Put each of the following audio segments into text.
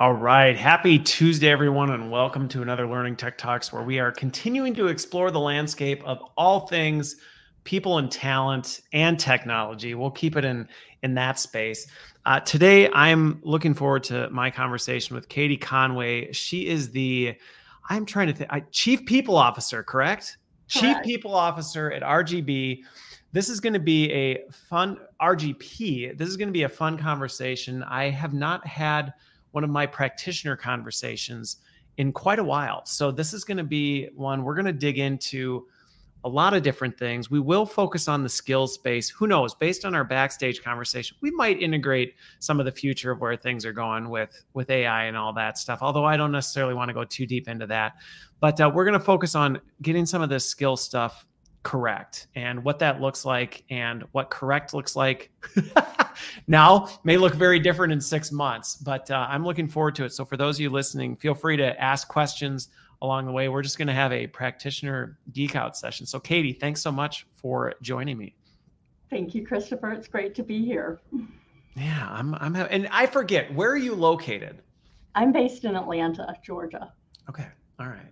All right. Happy Tuesday, everyone, and welcome to another Learning Tech Talks, where we are continuing to explore the landscape of all things people and talent and technology. We'll keep it in that space. Today, I'm looking forward to my conversation with Katy Conway. She is the, I'm trying to think, Chief People Officer, correct? Chief People Officer at RGB. This is going to be a fun RGP. This is going to be a fun conversation. I have not had one of my practitioner conversations in quite a while. So this is going to be one we're going to dig into a lot of different things. We will focus on the skills space. Who knows? Based on our backstage conversation, we might integrate some of the future of where things are going with AI and all that stuff. Although I don't necessarily want to go too deep into that. But we're going to focus on getting some of this skill stuff correct and what that looks like and what correct looks like now may look very different in 6 months, but I'm looking forward to it. So for those of you listening, feel free to ask questions along the way. We're just going to have a practitioner geek out session. So Katy, thanks so much for joining me. Thank you, Christopher. It's great to be here. Yeah, and I forget, where are you located? I'm based in Atlanta, Georgia. Okay. All right.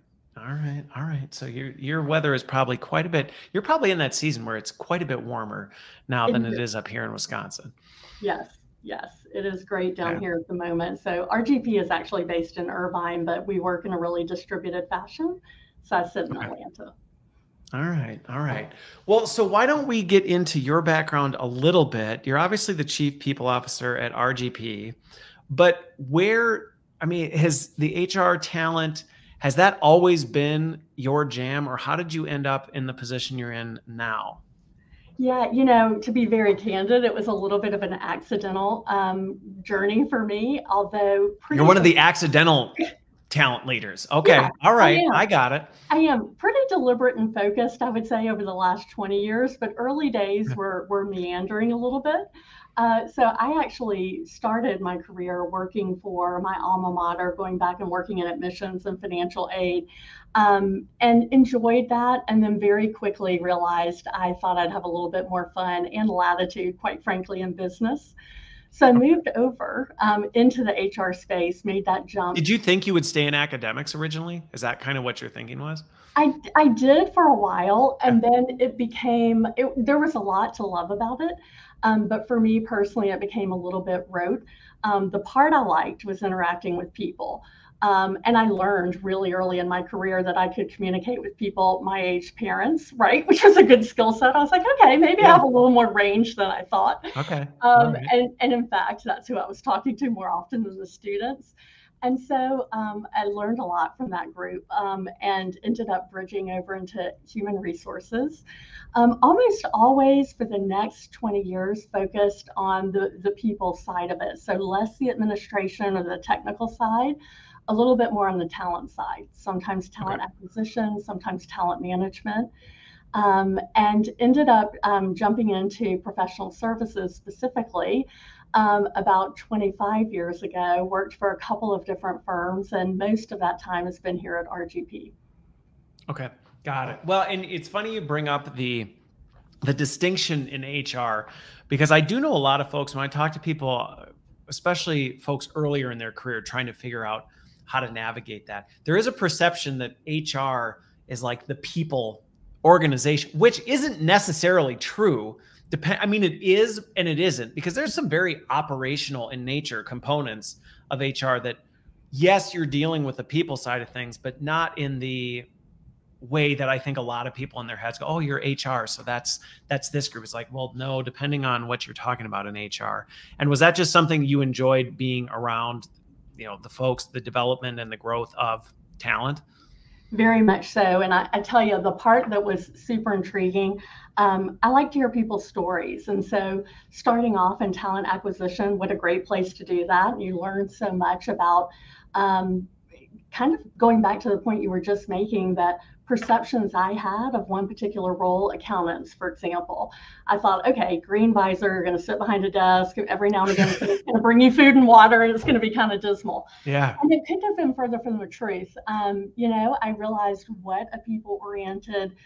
So your weather is probably quite a bit. You're probably in that season where it's quite a bit warmer now than it is up here in Wisconsin. Yes. It is great down here at the moment. So RGP is actually based in Irvine, but we work in a really distributed fashion. So I sit in Atlanta. All right. Well, so why don't we get into your background a little bit? You're obviously the Chief People Officer at RGP, but has the HR talent, has that always been your jam, or how did you end up in the position you're in now? Yeah, to be very candid, it was a little bit of an accidental journey for me, although you're one of the accidental talent leaders. Okay. Yeah, all right. I got it. I am pretty deliberate and focused, I would say, over the last 20 years, but early days were meandering a little bit. So I actually started my career working for my alma mater, going back and working in admissions and financial aid, and enjoyed that. And then very quickly realized I thought I'd have a little bit more fun and latitude, quite frankly, in business. So I moved over into the HR space, made that jump. Did you think you would stay in academics originally? Is that kind of what your thinking was? I did for a while, and then there was a lot to love about it. But for me personally, it became a little bit rote. The part I liked was interacting with people. And I learned really early in my career that I could communicate with people my age parents, right? Which was a good skill set. I was like, okay, maybe I have a little more range than I thought. Okay. And in fact, that's who I was talking to more often than the students. And so I learned a lot from that group and ended up bridging over into human resources. Almost always for the next 20 years focused on the people side of it. So less the administration or the technical side, a little bit more on the talent side, sometimes talent acquisition, sometimes talent management. And ended up jumping into professional services specifically about 25 years ago, worked for a couple of different firms, and most of that time has been here at RGP. Okay, got it. Well, and it's funny you bring up the distinction in HR, because I do know a lot of folks, when I talk to people, especially folks earlier in their career, trying to figure out how to navigate that. There is a perception that HR is like the people organization, which isn't necessarily true. It is and it isn't, because there's some very operational in nature components of HR that, yes, you're dealing with the people side of things, but not in the way that I think a lot of people in their heads go, oh, you're HR, so that's this group. It's like, well, no, depending on what you're talking about in HR. And was that just something you enjoyed being around, the folks, the development and the growth of talent? Very much so. And I tell you, the part that was super intriguing, I like to hear people's stories. And so starting off in talent acquisition, what a great place to do that. You learn so much about kind of going back to the point you were just making, that perceptions I had of one particular role, accountants, for example. I thought, okay, green visor, you're going to sit behind a desk. Every now and again, it's going to bring you food and water, and it's going to be kind of dismal. Yeah. And it couldn't have been further from the truth. I realized what a people-oriented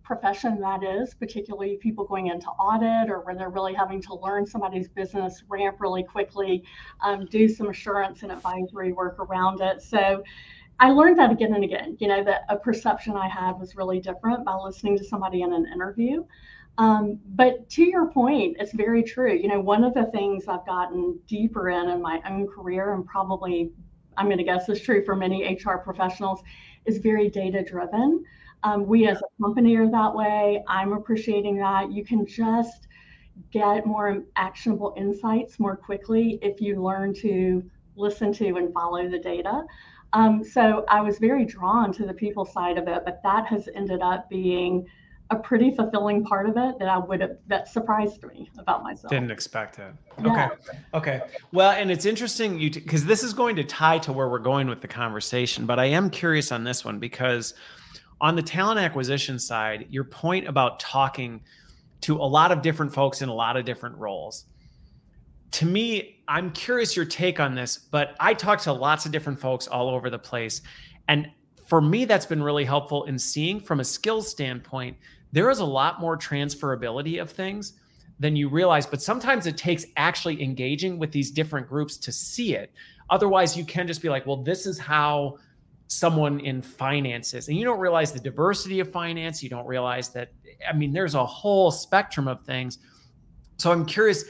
profession that is, particularly people going into audit or where they're really having to learn somebody's business, ramp really quickly, do some assurance and advisory work around it. So I learned that again and again, that a perception I had was really different by listening to somebody in an interview. But to your point, it's very true. One of the things I've gotten deeper in my own career, and probably I'm going to guess is true for many HR professionals, is very data driven. We as a company are that way. I'm appreciating that. You can just get more actionable insights more quickly if you learn to listen to and follow the data. So I was very drawn to the people side of it, but that has ended up being a pretty fulfilling part of it that surprised me about myself. Didn't expect it. Yeah. Okay. Well, and it's interesting because this is going to tie to where we're going with the conversation, but I am curious on this one because on the talent acquisition side, your point about talking to a lot of different folks in a lot of different roles. To me, I'm curious your take on this, but I talk to lots of different folks all over the place. And for me, that's been really helpful in seeing from a skills standpoint, there is a lot more transferability of things than you realize, but sometimes it takes actually engaging with these different groups to see it. Otherwise, you can just be like, well, this is how someone in finance is. And you don't realize the diversity of finance. You don't realize that, there's a whole spectrum of things. So I'm curious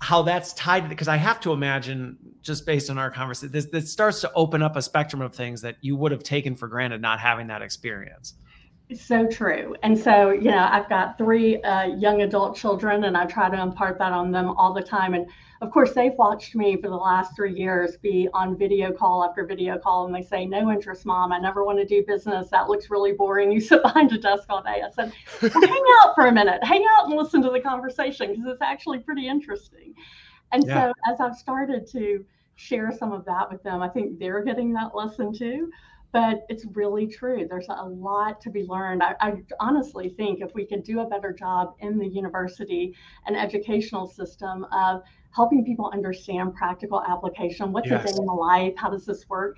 how that's tied, because I have to imagine, just based on our conversation, this starts to open up a spectrum of things that you would have taken for granted not having that experience. So true. And so, I've got 3 young adult children, and I try to impart that on them all the time. And of course, they've watched me for the last 3 years be on video call after video call, and they say, "No interest, Mom. I never want to do business. That looks really boring. You sit behind a desk all day." I said, well, hang out for a minute. Hang out and listen to the conversation, because it's actually pretty interesting. And so as I've started to share some of that with them, I think they're getting that lesson too. But it's really true. There's a lot to be learned. I honestly think if we could do a better job in the university and educational system of helping people understand practical application, what's a day in the life, how does this work,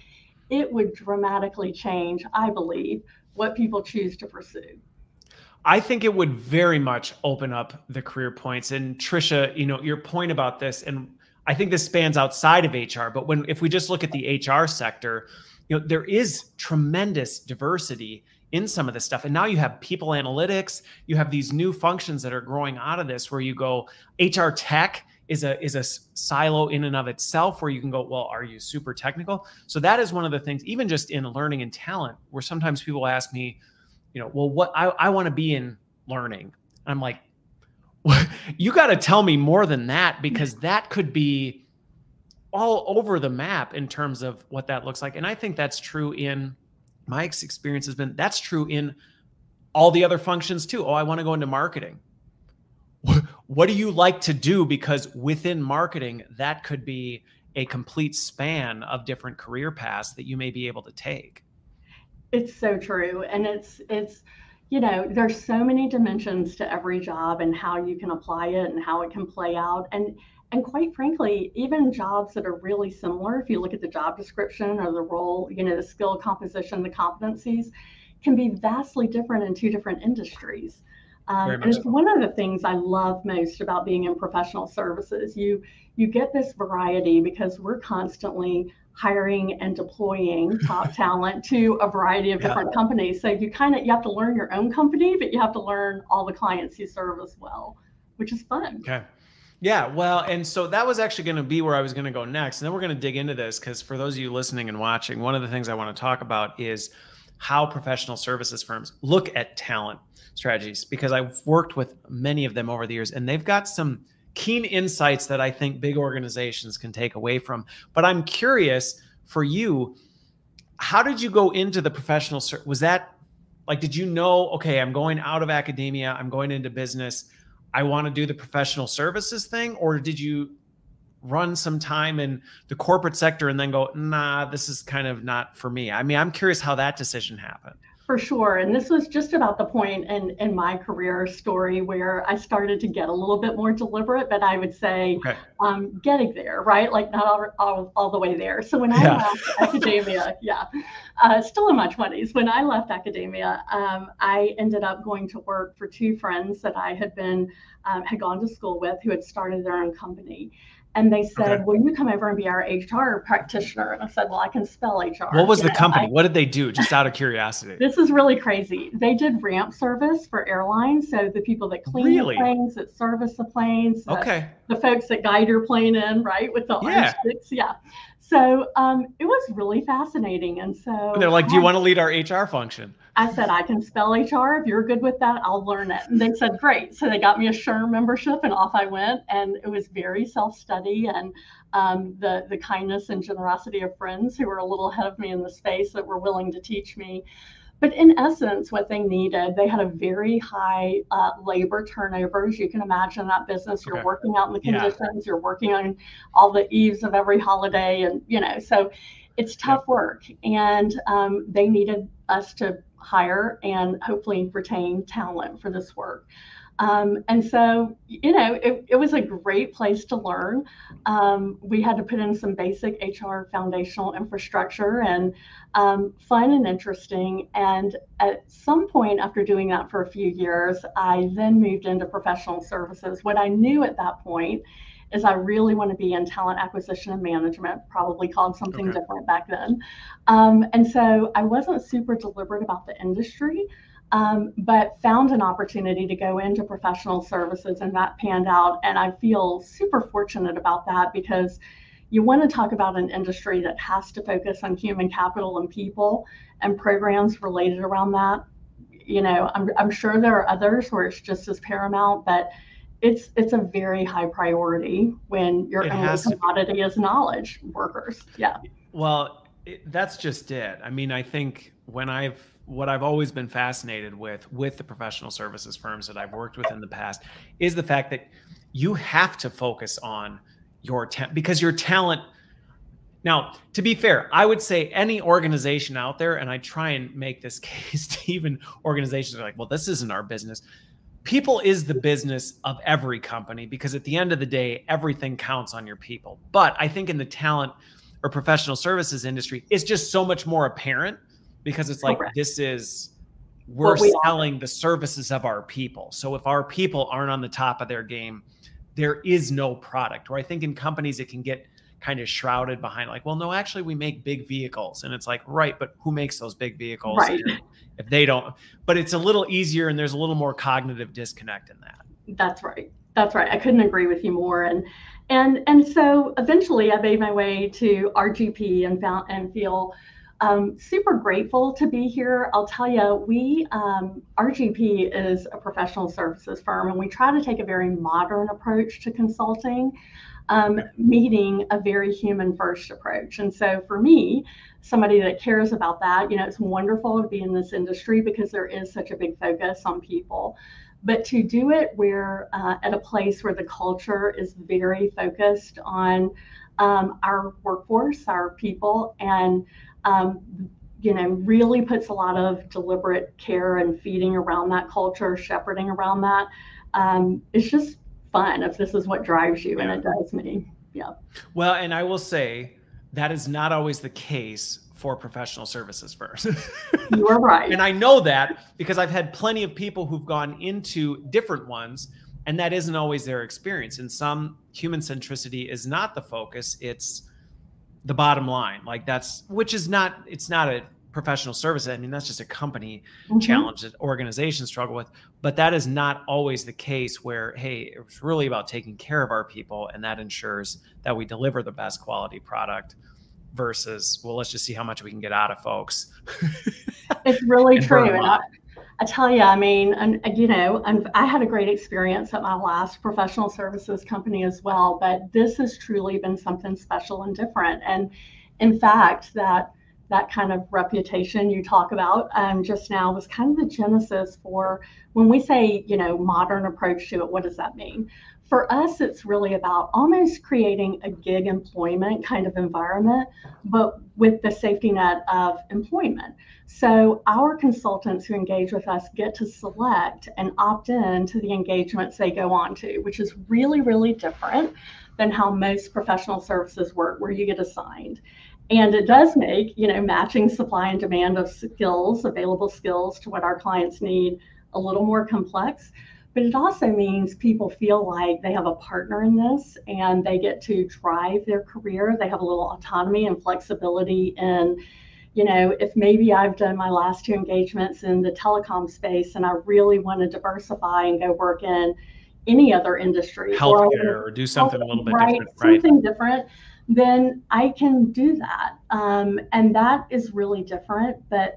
it would dramatically change, I believe, what people choose to pursue. I think it would very much open up the career points. And Tricia, your point about this, and I think this spans outside of HR, but if we just look at the HR sector, there is tremendous diversity in some of this stuff. And now you have people analytics, you have these new functions that are growing out of this, where you go, HR tech is a silo in and of itself, where you can go, well, are you super technical? So that is one of the things, even just in learning and talent, where sometimes people ask me, well, what I want to be in learning. And I'm like, well, you got to tell me more than that, because that could be all over the map in terms of what that looks like. And I think that's true in my experience has been, that's true in all the other functions too. Oh, I want to go into marketing. What do you like to do? Because within marketing, that could be a complete span of different career paths that you may be able to take. It's so true. And it's there's so many dimensions to every job and how you can apply it and how it can play out. And quite frankly, even jobs that are really similar, if you look at the job description or the role, the skill composition, the competencies, can be vastly different in 2 different industries. And it's one of the things I love most about being in professional services. You get this variety because we're constantly hiring and deploying top talent to a variety of different companies. So you have to learn your own company, but you have to learn all the clients you serve as well, which is fun. Okay. Yeah, well, and so that was actually going to be where I was going to go next. And then we're going to dig into this, because for those of you listening and watching, one of the things I want to talk about is how professional services firms look at talent strategies, because I've worked with many of them over the years, and they've got some keen insights that I think big organizations can take away from. But I'm curious for you, how did you go into the professional? Was that like, did you know, okay, I'm going out of academia, I'm going into business, I want to do the professional services thing? Or did you run some time in the corporate sector and then go, nah, this is kind of not for me? I'm curious how that decision happened. For sure. And this was just about the point in my career story where I started to get a little bit more deliberate, but I would say Okay. getting there, right? Like not all the way there. So when I Yeah. left academia, yeah, still in my 20s, when I left academia, I ended up going to work for two friends that I had gone to school with who had started their own company. And they Okay. said, will you come over and be our HR practitioner? And I said, well, I can spell HR. What was the company? What did they do? Just out of curiosity. This is really crazy. They did ramp service for airlines. So the people that clean the Really? planes, that service the planes, Okay. the folks that guide your plane in, right, with the orange sticks. Yeah. So it was really fascinating. And so they're like, do you want to lead our HR function? I said, I can spell HR. If you're good with that, I'll learn it. And they said, great. So they got me a SHRM membership and off I went. And it was very self-study and the kindness and generosity of friends who were a little ahead of me in the space that were willing to teach me. But in essence, what they needed, they had a very high labor turnover. As you can imagine, that business, you're working out in the conditions, you're working on all the eves of every holiday. And, so it's tough work. And they needed us to hire and hopefully retain talent for this work. And so, it was a great place to learn. We had to put in some basic HR foundational infrastructure and fun and interesting. And at some point after doing that for a few years, I then moved into professional services. What I knew at that point is I really want to be in talent acquisition and management, probably called something different back then. And so I wasn't super deliberate about the industry. But found an opportunity to go into professional services and that panned out. And I feel super fortunate about that because you want to talk about an industry that has to focus on human capital and people and programs related around that. I'm sure there are others where it's just as paramount, but it's a very high priority when your only commodity is knowledge workers. Yeah. Well, that's just it. I mean, I think what I've always been fascinated with the professional services firms that I've worked with in the past is the fact that you have to focus on your because your talent. Now, to be fair, I would say any organization out there, and I try and make this case to even organizations that are like, well, this isn't our business. People is the business of every company because at the end of the day, everything counts on your people. But I think in the talent or professional services industry, it's just so much more apparent because it's like, we're selling the services of our people. So if our people aren't on the top of their game, there is no product. Or I think in companies, it can get kind of shrouded behind like, well, no, actually we make big vehicles. And it's like, right, but who makes those big vehicles? Right. If they don't, but it's a little easier and there's a little more cognitive disconnect in that. That's right. That's right. I couldn't agree with you more. And so eventually I made my way to RGP and feel super grateful to be here. I'll tell you, RGP is a professional services firm, and we try to take a very modern approach to consulting, meeting a very human first approach. And so for me, somebody that cares about that, it's wonderful to be in this industry because there is such a big focus on people. But to do it where at a place where the culture is very focused on our workforce, our people, and really puts a lot of deliberate care and feeding around that culture, shepherding around that. It's just fun if this is what drives you, and it does me. Yeah. Well, and I will say that is not always the case for professional services firms. You are right. And I know that because I've had plenty of people who've gone into different ones, and that isn't always their experience. And some human centricity is not the focus. It's the bottom line. Like it's not a professional service. I mean, that's just a company challenge that organizations struggle with, but that is not always the case where, hey, it's really about taking care of our people. And that ensures that we deliver the best quality product versus, well, let's just see how much we can get out of folks. It's really true. And I tell you, I mean, I had a great experience at my last professional services company as well, but this has truly been something special and different. And in fact, that that kind of reputation you talk about just now was kind of the genesis for when we say, modern approach to it, what does that mean? For us, it's really about almost creating a gig employment kind of environment, but with the safety net of employment. So our consultants who engage with us get to select and opt in to the engagements they go on to, which is really, really different than how most professional services work, where you get assigned. And it does make, matching supply and demand of skills, available skills to what our clients need a little more complex. But it also means people feel like they have a partner in this and they get to drive their career. They have a little autonomy and flexibility in, if maybe I've done my last two engagements in the telecom space and I really want to diversify and go work in any other industry, healthcare, or do something a little bit different, right? Something different, then I can do that. And that is really different. But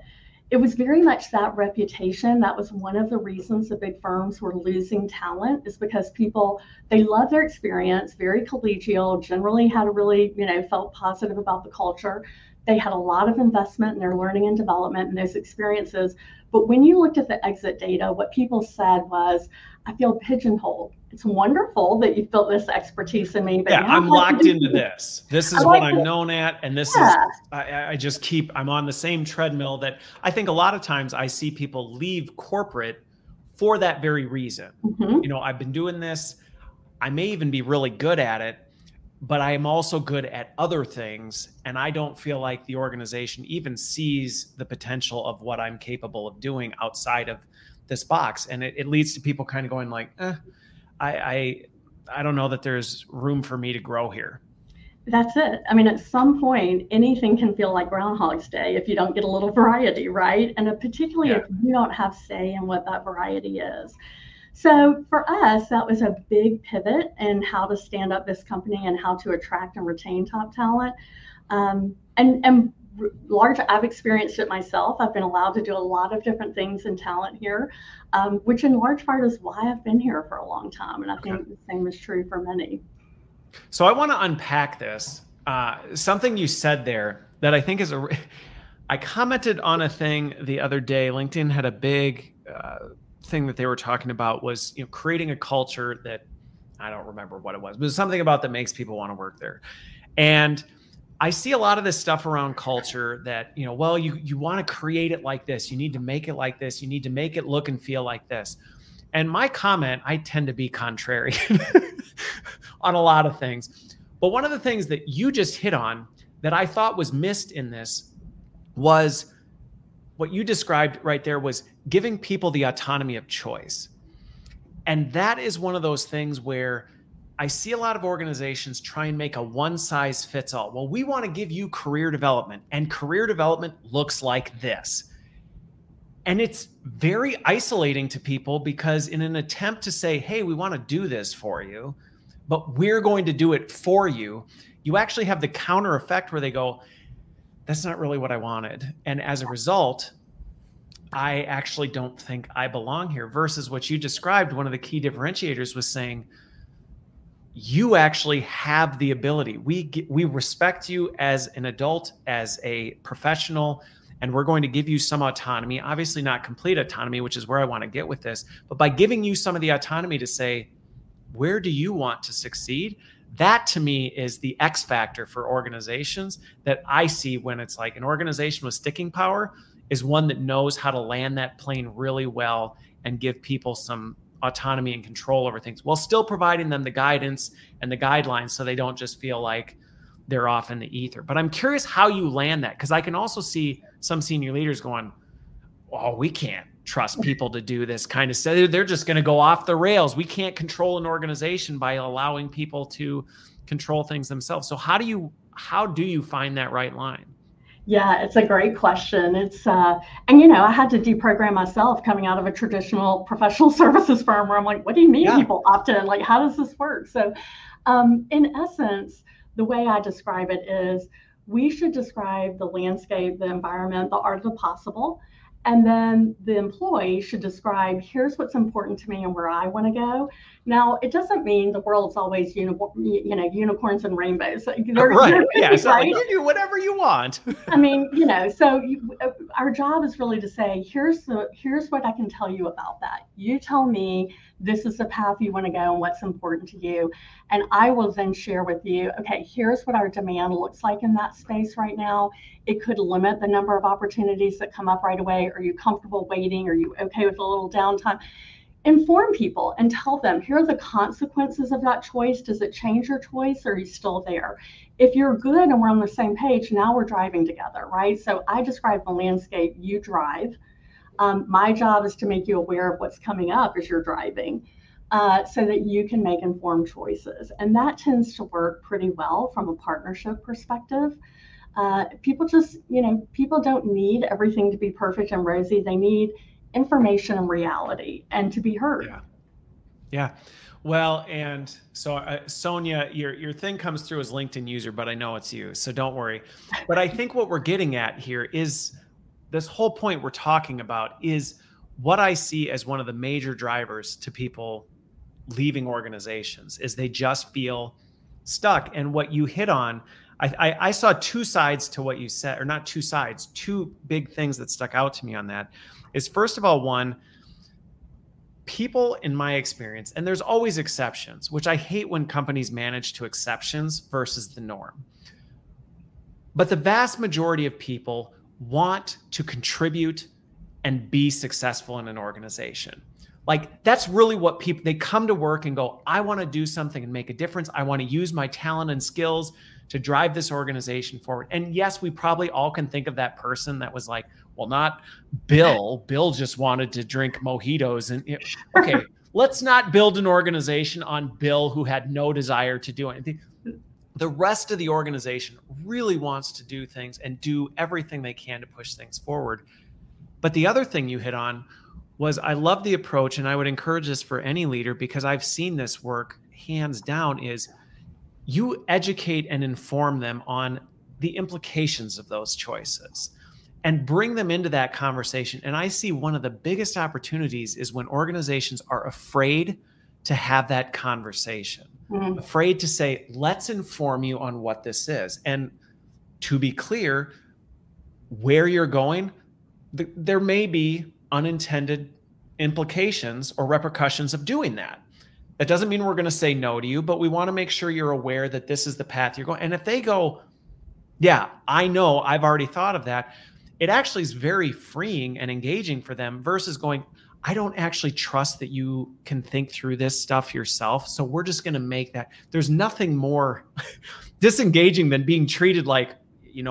it was very much that reputation. That was one of the reasons the big firms were losing talent, is because people, they love their experience, very collegial, generally had a really, felt positive about the culture. They had a lot of investment in their learning and development and those experiences. But when you looked at the exit data, what people said was, I feel pigeonholed. It's wonderful that you've built this expertise in me, but yeah, I'm locked into this. This is what I'm known at. And this is, I'm on the same treadmill that I think a lot of times I see people leave corporate for that very reason. I've been doing this. I may even be really good at it, but I am also good at other things. And I don't feel like the organization even sees the potential of what I'm capable of doing outside of this box. And it leads to people kind of going like, I don't know that there's room for me to grow here. That's it. I mean, at some point, anything can feel like Groundhog's Day if you don't get a little variety, right? And particularly if you don't have say in what that variety is. So for us, that was a big pivot in how to stand up this company and how to attract and retain top talent. I've experienced it myself. I've been allowed to do a lot of different things in talent here, which in large part is why I've been here for a long time. And I think the same is true for many. So I want to unpack this. Something you said there that I think is I commented on a thing the other day. LinkedIn had a big thing that they were talking about was, creating a culture that, I don't remember what it was, but it was something about that makes people want to work there. And I see a lot of this stuff around culture that, you want to create it like this. You need to make it like this. You need to make it look and feel like this. And my comment, I tend to be contrary on a lot of things. But one of the things that you just hit on that I thought was missed in this was what you described right there, was giving people the autonomy of choice. And that is one of those things where I see a lot of organizations try and make a one size fits all. Well, we want to give you career development, and career development looks like this. And it's very isolating to people, because in an attempt to say, hey, we want to do this for you, but we're going to do it for you, you actually have the counter effect where they go, that's not really what I wanted. And as a result, I actually don't think I belong here. Versus what you described, one of the key differentiators was saying, you actually have the ability. We respect you as an adult, as a professional, and we're going to give you some autonomy, obviously not complete autonomy, which is where I want to get with this, but by giving you some of the autonomy to say, where do you want to succeed? That to me is the X factor for organizations that I see when it's like an organization with sticking power is one that knows how to land that plane really well and give people some autonomy and control over things while still providing them the guidance and the guidelines so they don't just feel like they're off in the ether. But I'm curious how you land that, because I can also see some senior leaders going, oh, we can't trust people to do this kind of stuff. They're just going to go off the rails. We can't control an organization by allowing people to control things themselves. So how do you find that right line? Yeah, it's a great question. It's, I had to deprogram myself coming out of a traditional professional services firm where I'm like, what do you mean people opt in? Like, how does this work? So in essence, the way I describe it is we should describe the landscape, the environment, the art of the possible. And then the employee should describe, here's what's important to me and where I want to go. Now, it doesn't mean the world's always unicorns and rainbows. Right. Yeah. It's not right? like you do whatever you want. I mean, so our job is really to say, here's what I can tell you about that. You tell me this is the path you want to go and what's important to you. And I will then share with you, okay, here's what our demand looks like in that space right now. It could limit the number of opportunities that come up right away. Are you comfortable waiting? Are you okay with a little downtime? Inform people and tell them, here are the consequences of that choice. Does it change your choice, or are you still there? If you're good and we're on the same page, now we're driving together, right? So I describe the landscape, you drive. My job is to make you aware of what's coming up as you're driving, so that you can make informed choices. And that tends to work pretty well from a partnership perspective. People don't need everything to be perfect and rosy. They need information and reality and to be heard. Yeah. Yeah. Well, and so Sonia, your thing comes through as LinkedIn user, but I know it's you, so don't worry. But I think what we're getting at here is this whole point we're talking about is what I see as one of the major drivers to people leaving organizations is they just feel stuck. And what you hit on, I saw two sides to what you said, or not two sides, two big things that stuck out to me on that is, first of all, one, people in my experience, and there's always exceptions, which I hate when companies manage to exceptions versus the norm. But the vast majority of people want to contribute and be successful in an organization. Like, that's really what people, they come to work and go, I want to do something and make a difference. I want to use my talent and skills to drive this organization forward. And yes, we probably all can think of that person that was like, well, not Bill. Bill just wanted to drink mojitos. And okay, let's not build an organization on Bill, who had no desire to do anything. The rest of the organization really wants to do things and do everything they can to push things forward. But the other thing you hit on was, I love the approach, and I would encourage this for any leader because I've seen this work hands down, is you educate and inform them on the implications of those choices and bring them into that conversation. And I see one of the biggest opportunities is when organizations are afraid to have that conversation, afraid to say, let's inform you on what this is. And to be clear, where you're going, there may be unintended implications or repercussions of doing that. That doesn't mean we're going to say no to you, but we want to make sure you're aware that this is the path you're going. And if they go, yeah, I know, I've already thought of that, it actually is very freeing and engaging for them versus going, I don't actually trust that you can think through this stuff yourself. So we're just going to make that. There's nothing more disengaging than being treated like,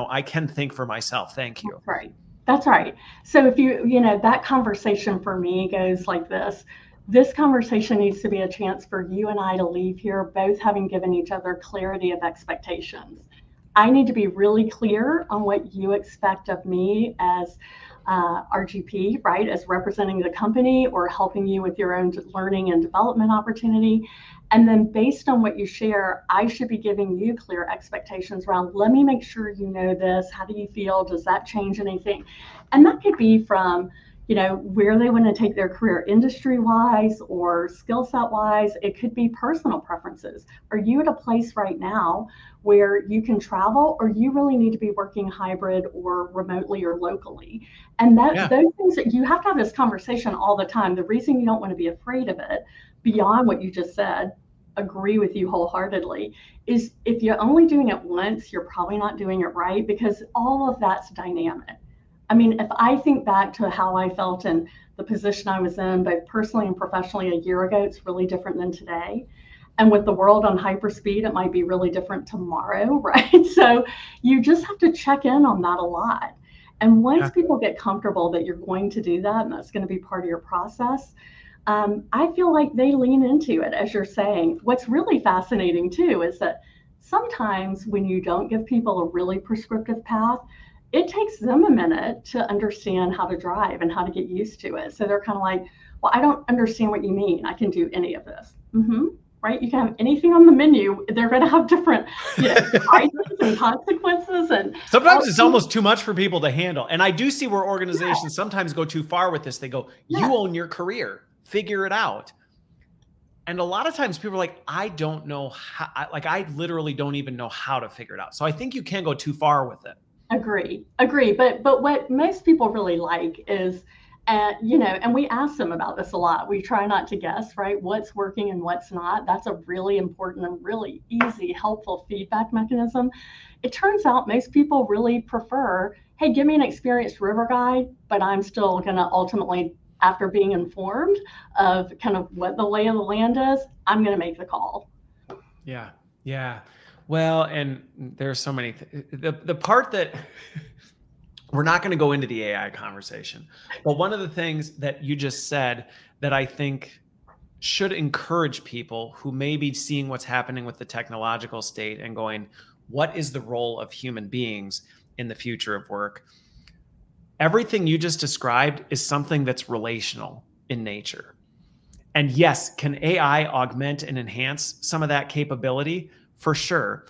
I can think for myself. Thank you. Right. That's right. So if that conversation for me goes like this. This conversation needs to be a chance for you and I to leave here both having given each other clarity of expectations. I need to be really clear on what you expect of me as RGP, right, as representing the company or helping you with your own learning and development opportunity. And then based on what you share, I should be giving you clear expectations around, let me make sure you know this. How do you feel? Does that change anything? And that could be from where they want to take their career industry-wise or skill set-wise. It could be personal preferences. Are you at a place right now where you can travel, or you really need to be working hybrid or remotely or locally? And those things, that you have to have this conversation all the time. The reason you don't want to be afraid of it, beyond what you just said, agree with you wholeheartedly, is if you're only doing it once, you're probably not doing it right, because all of that's dynamic. I mean, if I think back to how I felt in the position I was in, both personally and professionally, a year ago, it's really different than today. And with the world on hyperspeed, it might be really different tomorrow, right? So you just have to check in on that a lot. And once people get comfortable that you're going to do that, and that's going to be part of your process, I feel like they lean into it, as you're saying. What's really fascinating, too, is that sometimes when you don't give people a really prescriptive path, it takes them a minute to understand how to drive and how to get used to it. So they're kind of like, well, I don't understand what you mean. I can do any of this. right? You can have anything on the menu. They're going to have different, prices and consequences. And sometimes it's almost too much for people to handle. And I do see where organizations sometimes go too far with this. They go, you own your career, figure it out. And a lot of times people are like, I don't know how, I literally don't even know how to figure it out. So I think you can go too far with it. Agree. But what most people really like is, and we ask them about this a lot. We try not to guess, right? What's working and what's not. That's a really important and really easy, helpful feedback mechanism. It turns out most people really prefer, hey, give me an experienced river guide, but I'm still going to ultimately, after being informed of kind of what the lay of the land is, I'm going to make the call. Yeah. Yeah. Well, and there's so many, the part that we're not going to go into the AI conversation, but one of the things that you just said that I think should encourage people who may be seeing what's happening with the technological state and going, what is the role of human beings in the future of work? Everything you just described is something that's relational in nature. And yes, can AI augment and enhance some of that capability? For sure.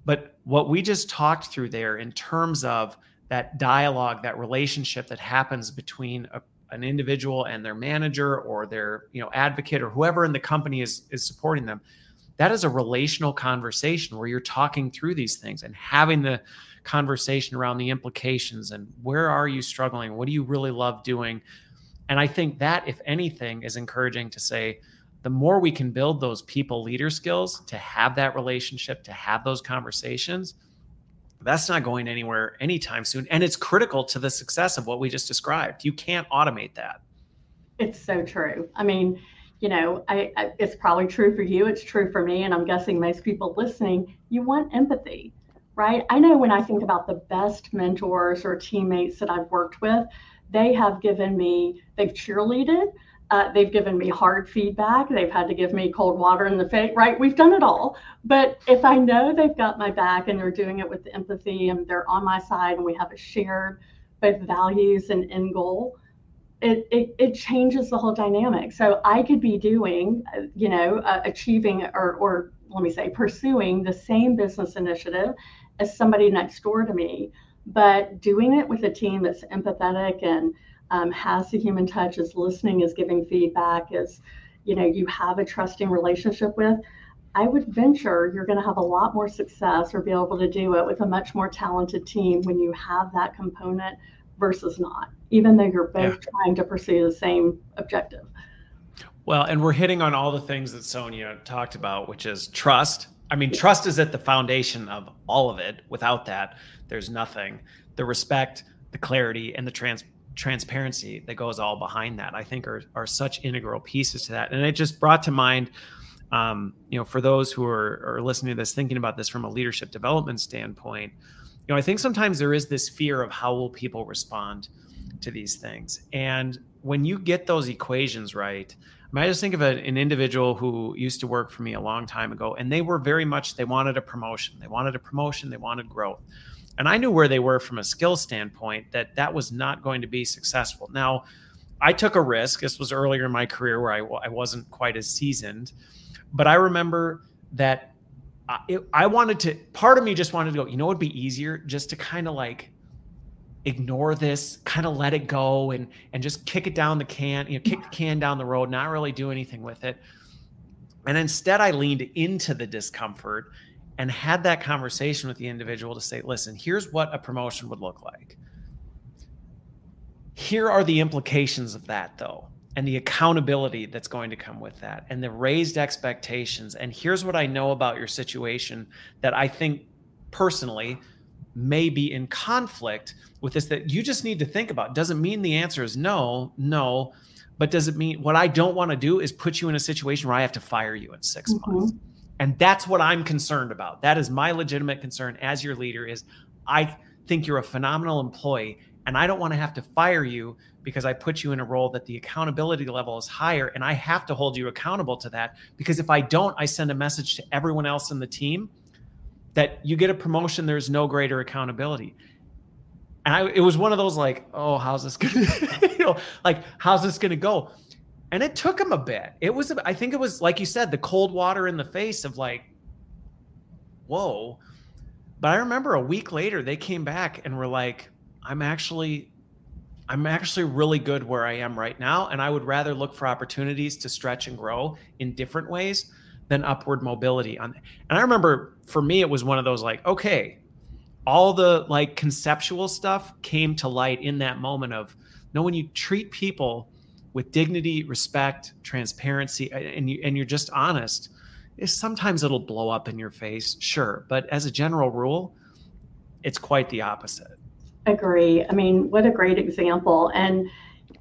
But what we just talked through there in terms of that dialogue, that relationship that happens between an individual and their manager or their advocate or whoever in the company is supporting them, that is a relational conversation where you're talking through these things and having the conversation around the implications and where are you struggling? What do you really love doing? And I think that, if anything, is encouraging to say, the more we can build those people leader skills to have that relationship, to have those conversations, that's not going anywhere anytime soon. And it's critical to the success of what we just described. You can't automate that. It's so true. I mean, it's probably true for you. It's true for me. And I'm guessing most people listening, you want empathy, right? I know when I think about the best mentors or teammates that I've worked with, they've cheerleaded, they've given me hard feedback, they've had to give me cold water in the face, right? We've done it all. But if I know they've got my back and they're doing it with empathy and they're on my side and we have a shared both values and end goal, it changes the whole dynamic. So I could be doing, achieving or let me say, pursuing the same business initiative as somebody next door to me, but doing it with a team that's empathetic and has the human touch, is listening, is giving feedback, is, you have a trusting relationship with, I would venture you're going to have a lot more success or be able to do it with a much more talented team when you have that component versus not, even though you're both trying to pursue the same objective. Well, and we're hitting on all the things that Sonia talked about, which is trust. I mean, trust is at the foundation of all of it. Without that, there's nothing. The respect, the clarity, and the transparency that goes all behind that, I think are such integral pieces to that. And it just brought to mind, for those who are listening to this, thinking about this from a leadership development standpoint, I think sometimes there is this fear of how will people respond to these things. And when you get those equations right, I just think of an individual who used to work for me a long time ago, and they were very much, they wanted a promotion. They wanted growth. And I knew where they were from a skill standpoint, that was not going to be successful. Now, I took a risk. This was earlier in my career where I wasn't quite as seasoned, but I remember that part of me just wanted to go, it'd be easier just to kind of like ignore this, kind of let it go and just kick it down the can, kick the can down the road, not really do anything with it. And instead I leaned into the discomfort and had that conversation with the individual to say, listen, here's what a promotion would look like. Here are the implications of that though, and the accountability that's going to come with that, and the raised expectations. And here's what I know about your situation that I think personally may be in conflict with this, that you just need to think about. Doesn't mean the answer is no, but does it mean what I don't want to do is put you in a situation where I have to fire you in 6 months? And that's what I'm concerned about. That is my legitimate concern as your leader, is I think you're a phenomenal employee and I don't want to have to fire you because I put you in a role that the accountability level is higher, and I have to hold you accountable to that, because if I don't, I send a message to everyone else in the team that you get a promotion, there's no greater accountability. And it was one of those like, oh, how's this going to, how's this going to go? And it took them a bit. I think it was, like you said, the cold water in the face of like, whoa. But I remember a week later, they came back and were like, I'm actually really good where I am right now. And I would rather look for opportunities to stretch and grow in different ways than upward mobility. And I remember for me, it was one of those like, okay, all the like conceptual stuff came to light in that moment of, no, when you treat people with dignity, respect, transparency, and you're just honest, sometimes it'll blow up in your face, sure. But as a general rule, it's quite the opposite. Agree. I mean, what a great example. And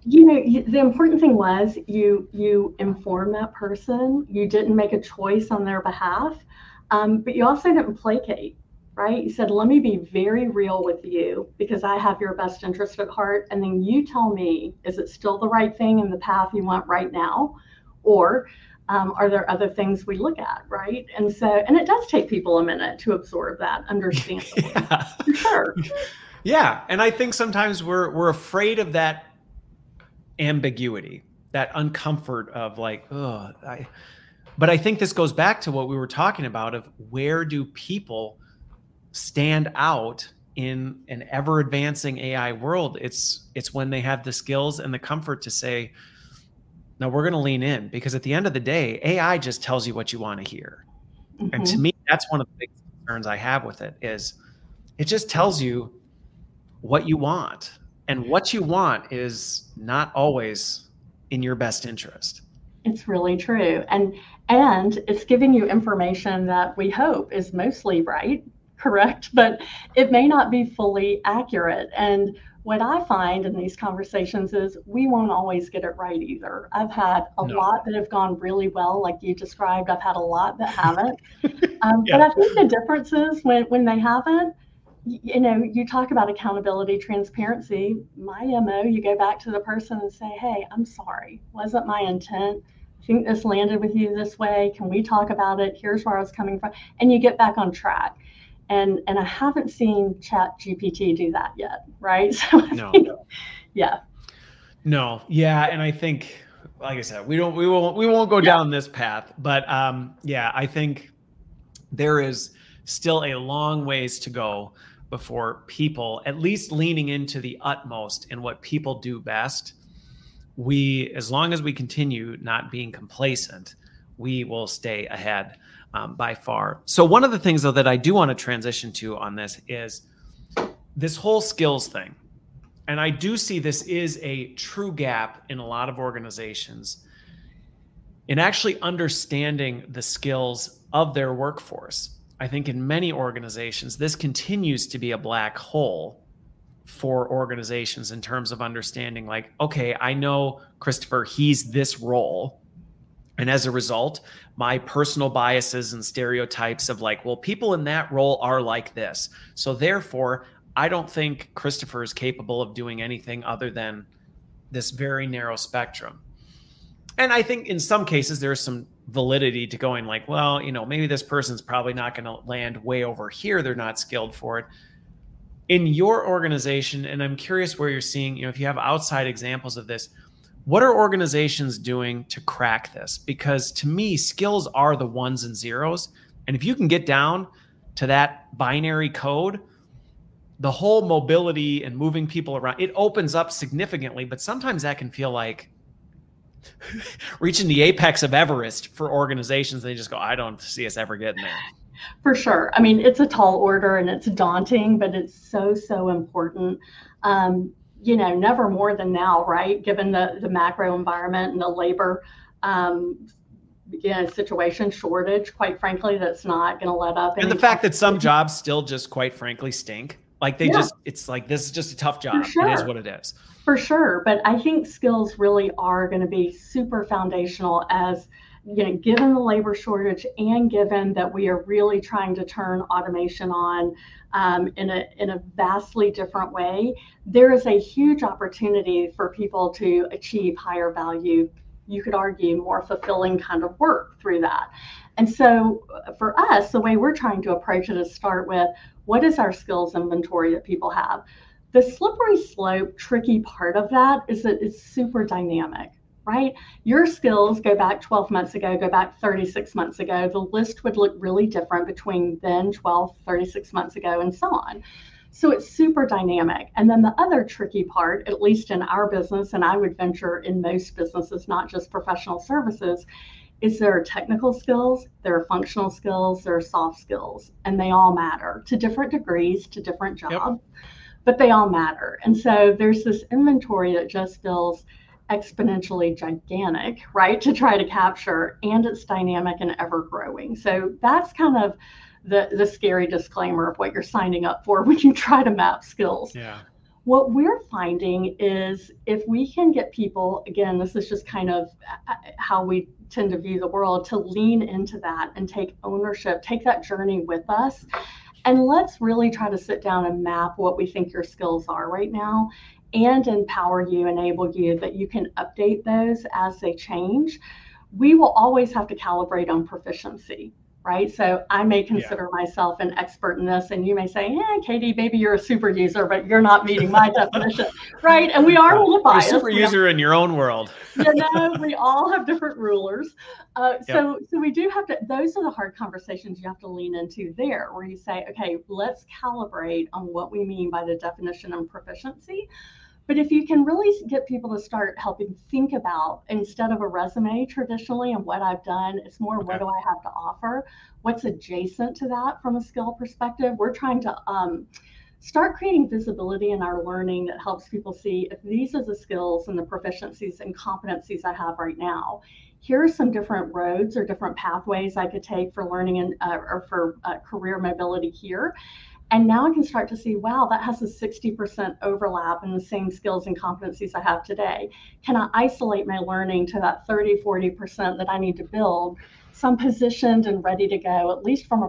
you know, the important thing was you informed that person. You didn't make a choice on their behalf, but you also didn't placate, right? You said, let me be very real with you because I have your best interest at heart. And then you tell me, is it still the right thing in the path you want right now? Or are there other things we look at, right? And it does take people a minute to absorb that, understandably. Yeah. For sure. Yeah. And I think sometimes we're afraid of that ambiguity, that uncomfort of like, but I think this goes back to what we were talking about of where do people stand out in an ever advancing AI world? It's when they have the skills and the comfort to say, no, we're going to lean in, because at the end of the day, AI just tells you what you want to hear. Mm-hmm. And to me, that's one of the big concerns I have with it is it just tells you what you want. And what you want is not always in your best interest. It's really true. And it's giving you information that we hope is mostly right, correct, but it may not be fully accurate. And what I find in these conversations is we won't always get it right either. I've had a lot that have gone really well, like you described. I've had a lot that haven't. But I think the difference is when they haven't, you know, you talk about accountability, transparency. My MO, you go back to the person and say, hey, I'm sorry. Wasn't my intent. I think this landed with you this way. Can we talk about it? Here's where I was coming from. And you get back on track. And I haven't seen ChatGPT do that yet, right? So yeah. No, yeah, and I think, like I said, we won't go down this path, but yeah, I think there is still a long ways to go before people, at least leaning into the utmost in what people do best, as long as we continue not being complacent, we will stay ahead by far. So one of the things, though, that I do want to transition to on this is this whole skills thing. And I do see this is a true gap in a lot of organizations in actually understanding the skills of their workforce. I think in many organizations, this continues to be a black hole for organizations in terms of understanding, like, okay, I know Christopher, he's this role. And as a result, my personal biases and stereotypes of like, well, people in that role are like this. So therefore, I don't think Christopher is capable of doing anything other than this very narrow spectrum. And I think in some cases, there's some validity to going like, well, you know, maybe this person's probably not going to land way over here. They're not skilled for it. In your organization, and I'm curious where you're seeing, you know, if you have outside examples of this, what are organizations doing to crack this? Because to me, skills are the ones and zeros. And if you can get down to that binary code, the whole mobility and moving people around, it opens up significantly. But sometimes that can feel like reaching the apex of Everest for organizations. They just go, I don't see us ever getting there. For sure. I mean, it's a tall order and it's daunting, but it's so, so important. You know, never more than now, right? Given the macro environment and the labor situation, shortage, quite frankly, that's not going to let up. And the fact that some jobs still just, quite frankly, stink. Like it's like, this is just a tough job. Sure. It is what it is. For sure. But I think skills really are going to be super foundational as, you know, given the labor shortage and given that we are really trying to turn automation on in a vastly different way, there is a huge opportunity for people to achieve higher value, you could argue more fulfilling kind of work through that. And so for us, the way we're trying to approach it is start with, what is our skills inventory that people have? The slippery slope, tricky part of that is that it's super dynamic, right? Your skills go back 12 months ago, go back 36 months ago. The list would look really different between then, 12, 36 months ago, and so on. So it's super dynamic. And then the other tricky part, at least in our business, and I would venture in most businesses, not just professional services, is there are technical skills, there are functional skills, there are soft skills, and they all matter to different degrees, to different jobs, but they all matter. And so there's this inventory that just feels exponentially gigantic, right, to try to capture, and it's dynamic and ever growing. So that's kind of the scary disclaimer of what you're signing up for when you try to map skills. Yeah. What we're finding is if we can get people, again, this is just kind of how we tend to view the world, to lean into that and take ownership, take that journey with us. And let's really try to sit down and map what we think your skills are right now and empower you, enable you that you can update those as they change. We will always have to calibrate on proficiency, right? So I may consider myself an expert in this, and you may say, yeah, Katy, maybe you're a super user, but you're not meeting my definition, right? And we are a little biased. You're a super user in your own world. We all have different rulers. So we do have to, those are the hard conversations you have to lean into there, where you say, okay, let's calibrate on what we mean by the definition of proficiency. But if you can really get people to start helping think about, instead of a resume traditionally and what I've done, it's more what do I have to offer? What's adjacent to that from a skill perspective? We're trying to start creating visibility in our learning that helps people see if these are the skills and the proficiencies and competencies I have right now. Here are some different roads or different pathways I could take for learning and or for career mobility here. And now I can start to see, wow, that has a 60% overlap in the same skills and competencies I have today. Can I isolate my learning to that 30, 40% that I need to build? So I'm positioned and ready to go, at least from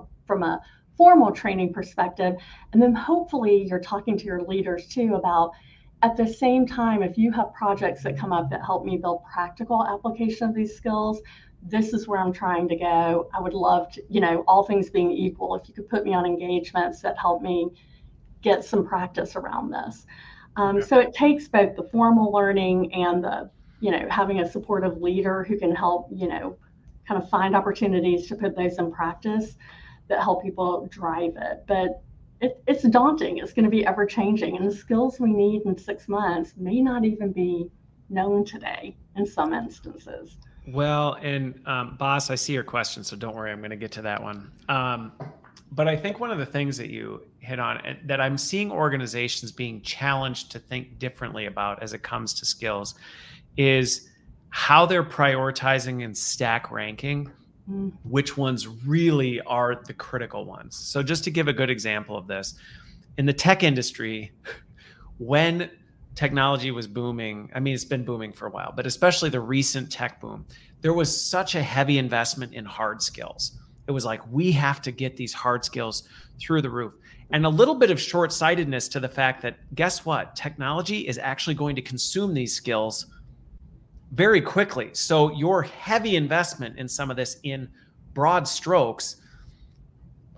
a formal training perspective. And then hopefully you're talking to your leaders too about, at the same time, if you have projects that come up that help me build practical application of these skills, this is where I'm trying to go. I would love to, all things being equal, if you could put me on engagements that help me get some practice around this. So it takes both the formal learning and the, having a supportive leader who can help, kind of find opportunities to put those in practice that help people drive it. But it's daunting. It's going to be ever changing. And the skills we need in 6 months may not even be known today in some instances. Well, and boss, I see your question, so don't worry, I'm going to get to that one. But I think one of the things that you hit on that I'm seeing organizations being challenged to think differently about as it comes to skills is how they're prioritizing and stack ranking which ones really are the critical ones. So just to give a good example of this, in the tech industry, when technology was booming, I mean, it's been booming for a while, but especially the recent tech boom, there was such a heavy investment in hard skills. It was like, we have to get these hard skills through the roof. And a little bit of short-sightedness to the fact that, guess what? Technology is actually going to consume these skills very quickly. So your heavy investment in some of this in broad strokes,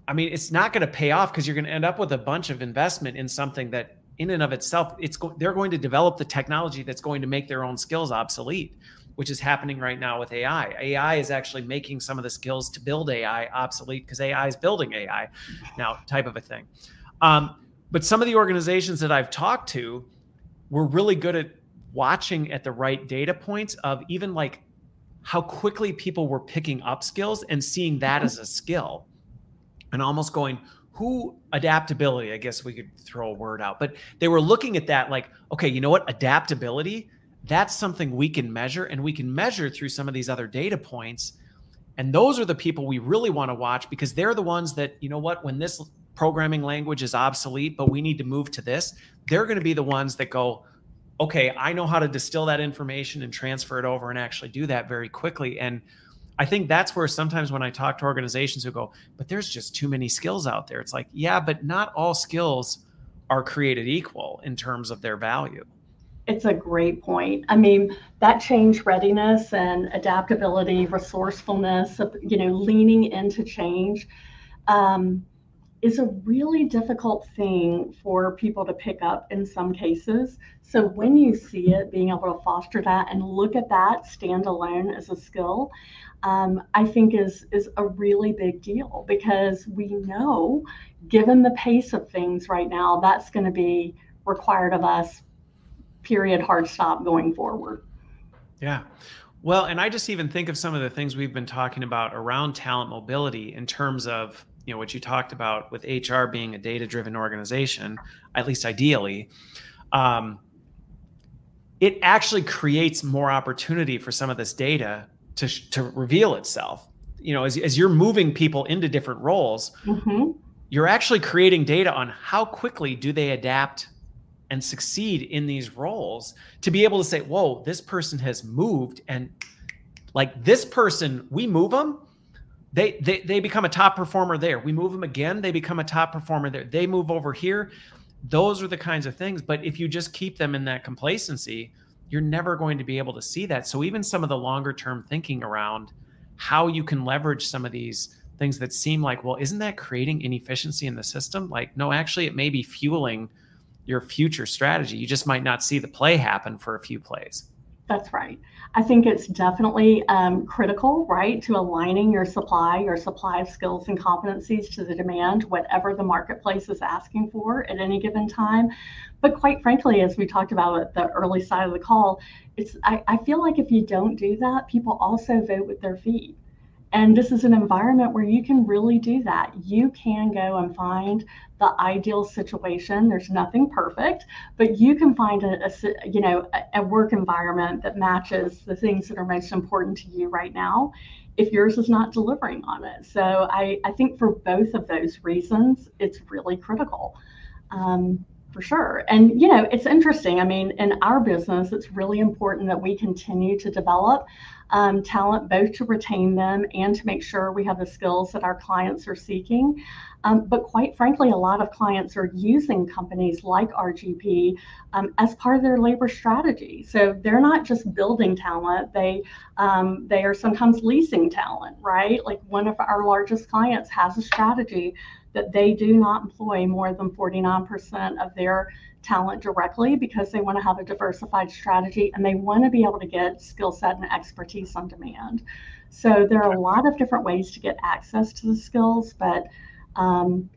I mean, it's not going to pay off because you're going to end up with a bunch of investment in something that in and of itself, they're going to develop the technology that's going to make their own skills obsolete, which is happening right now with AI. AI is actually making some of the skills to build AI obsolete because AI is building AI now, type of a thing. But some of the organizations that I've talked to were really good at watching at the right data points of even like how quickly people were picking up skills and seeing that as a skill and almost going, adaptability, I guess we could throw a word out, but they were looking at that like, okay, you know what? Adaptability, that's something we can measure, and we can measure through some of these other data points. And those are the people we really want to watch because they're the ones that, you know what, when this programming language is obsolete, but we need to move to this, they're going to be the ones that go, okay, I know how to distill that information and transfer it over and actually do that very quickly. And I think that's where sometimes when I talk to organizations who go, but there's just too many skills out there. It's like, yeah, but not all skills are created equal in terms of their value. It's a great point. I mean, that change readiness and adaptability, resourcefulness, leaning into change. is a really difficult thing for people to pick up in some cases. So when you see it, being able to foster that and look at that standalone as a skill, I think is a really big deal, because we know, given the pace of things right now, that's going to be required of us, period, hard stop, going forward. Yeah. Well, and I just even think of some of the things we've been talking about around talent mobility in terms of, what you talked about with HR being a data-driven organization, at least ideally. Um, it actually creates more opportunity for some of this data to reveal itself. As you're moving people into different roles, Mm-hmm. you're actually creating data on how quickly do they adapt and succeed in these roles, to be able to say, whoa, this person has moved, and like this person, we move them, they become a top performer there. We move them again, they become a top performer there. They move over here. Those are the kinds of things. But if you just keep them in that complacency, you're never going to be able to see that. So even some of the longer term thinking around how you can leverage some of these things that seem like, well, isn't that creating inefficiency in the system? Like, no, actually, it may be fueling your future strategy. You just might not see the play happen for a few plays. That's right. I think it's definitely critical, right, to aligning your supply of skills and competencies to the demand, whatever the marketplace is asking for at any given time. But quite frankly, as we talked about at the early side of the call, I feel like if you don't do that, people also vote with their feet. And this is an environment where you can really do that. You can go and find the ideal situation. There's nothing perfect, but you can find a work environment that matches the things that are most important to you right now, if yours is not delivering on it. So I think for both of those reasons, it's really critical. For sure. And, it's interesting. I mean, in our business, it's really important that we continue to develop talent, both to retain them and to make sure we have the skills that our clients are seeking. But quite frankly, a lot of clients are using companies like RGP as part of their labor strategy. So they're not just building talent; they are sometimes leasing talent, right? Like one of our largest clients has a strategy that they do not employ more than 49% of their talent directly, because they want to have a diversified strategy and they want to be able to get skill set and expertise on demand. So there are a lot of different ways to get access to the skills, but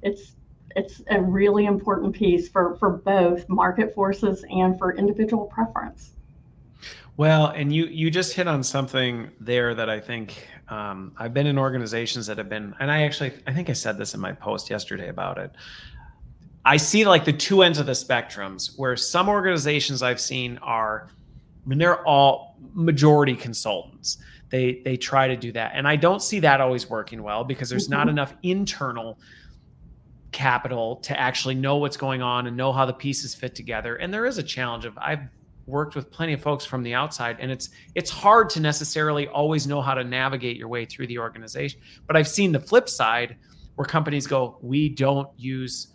it's a really important piece for both market forces and for individual preference. Well, and you just hit on something there that I think I've been in organizations that have been, and I think I said this in my post yesterday about it. I see like the two ends of the spectrums, where some organizations I've seen they're all majority consultants. They try to do that. And I don't see that always working well, because there's not enough internal capital to actually know what's going on and know how the pieces fit together. And there is a challenge of, I've worked with plenty of folks from the outside, and it's hard to necessarily always know how to navigate your way through the organization. But I've seen the flip side, where companies go, we don't use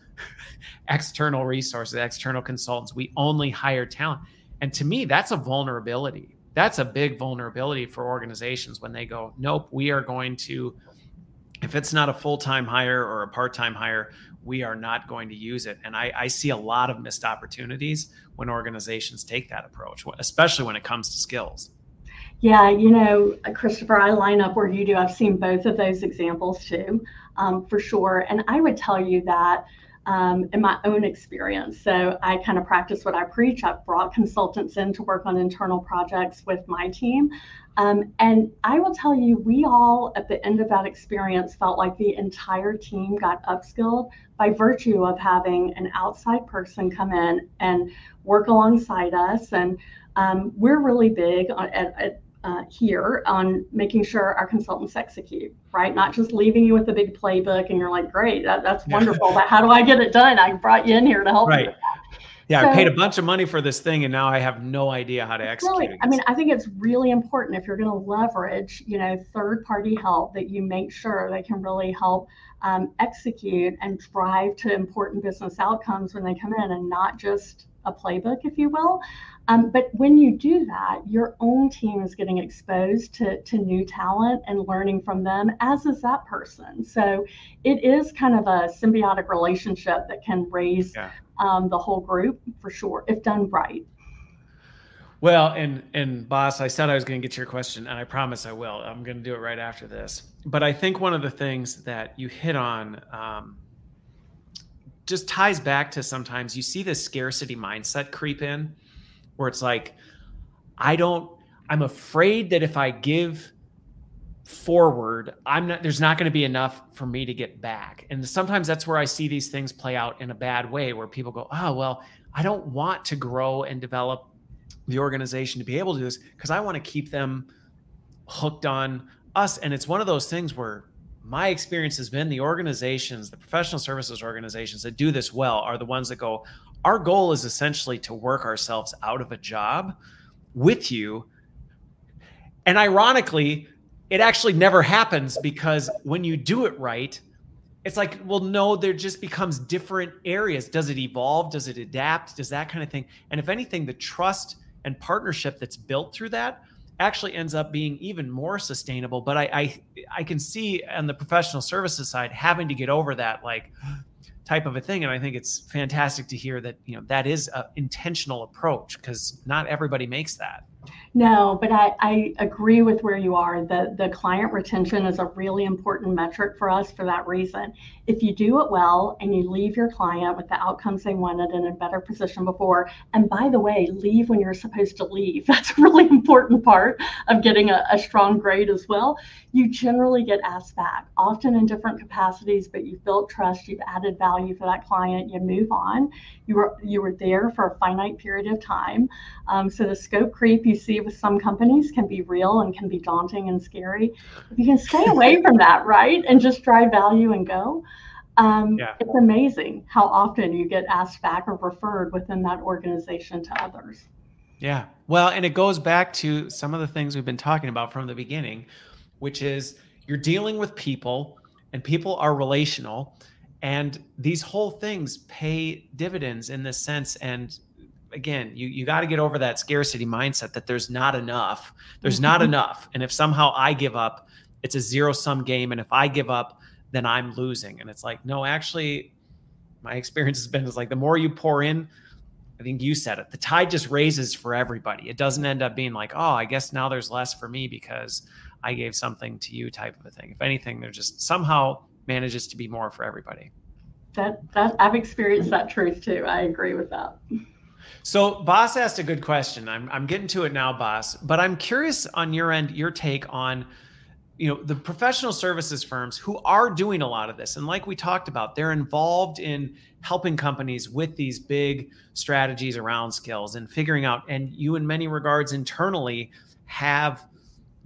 external resources, external consultants. We only hire talent. And to me, that's a vulnerability. That's a big vulnerability for organizations when they go, nope, we are going to, if it's not a full-time hire or a part-time hire, we are not going to use it. And I see a lot of missed opportunities when organizations take that approach, especially when it comes to skills. Yeah, Christopher, I line up where you do. I've seen both of those examples too, for sure. And I would tell you that in my own experience, so I kind of practice what I preach. I've brought consultants in to work on internal projects with my team. And I will tell you, we all at the end of that experience felt like the entire team got upskilled by virtue of having an outside person come in and work alongside us. And we're really big here on making sure our consultants execute, right? Not just leaving you with a big playbook and you're like, great, that's wonderful, but how do I get it done? I brought you in here to help you with that. Yeah, so, I paid a bunch of money for this thing, and now I have no idea how to execute it. I mean, I think it's really important, if you're going to leverage, third-party help, that you make sure they can really help execute and drive to important business outcomes when they come in, and not just a playbook, if you will. But when you do that, your own team is getting exposed to new talent and learning from them, as is that person. So it is kind of a symbiotic relationship that can raise the whole group for sure, if done right. Well, and boss, I said I was going to get to your question, and I promise I will. I'm going to do it right after this. But I think one of the things that you hit on just ties back to sometimes you see this scarcity mindset creep in, where it's like, I'm afraid that if I give forward, there's not going to be enough for me to get back. And sometimes that's where I see these things play out in a bad way, where people go, oh, well, I don't want to grow and develop the organization to be able to do this because I want to keep them hooked on us. And it's one of those things where my experience has been the organizations, the professional services organizations that do this well are the ones that go, our goal is essentially to work ourselves out of a job with you. And ironically, it actually never happens, because when you do it right, it's like, well, no, there just becomes different areas. Does it evolve? Does it adapt? Does that kind of thing? And if anything, the trust and partnership that's built through that actually ends up being even more sustainable. But I can see on the professional services side having to get over that like type of a thing. And I think it's fantastic to hear that, that is an intentional approach, because not everybody makes that. No, but I agree with where you are. The client retention is a really important metric for us for that reason. If you do it well and you leave your client with the outcomes they wanted in a better position before, and by the way, leave when you're supposed to leave. That's a really important part of getting a strong grade as well. You generally get asked back, often in different capacities, but you've built trust, you've added value for that client, you move on. You were there for a finite period of time. So the scope creep you see with some companies can be real and can be daunting and scary. If you can stay away from that, right, and just drive value and go, it's amazing how often you get asked back or referred within that organization to others. Yeah. Well, and it goes back to some of the things we've been talking about from the beginning, which is you're dealing with people, and people are relational, and these whole things pay dividends in this sense. And again, you got to get over that scarcity mindset that there's not enough. There's not enough. And if somehow I give up, it's a zero-sum game. And if I give up, then I'm losing. And it's like, no, actually, my experience has been, is like the more you pour in, I think you said it, the tide just raises for everybody. It doesn't end up being like, oh, I guess now there's less for me because I gave something to you type of a thing. If anything, there just somehow manages to be more for everybody. That I've experienced that truth too. I agree with that. So boss asked a good question. I'm getting to it now, boss, but I'm curious on your end, your take on, the professional services firms who are doing a lot of this. And like we talked about, they're involved in helping companies with these big strategies around skills and figuring out, and you in many regards internally have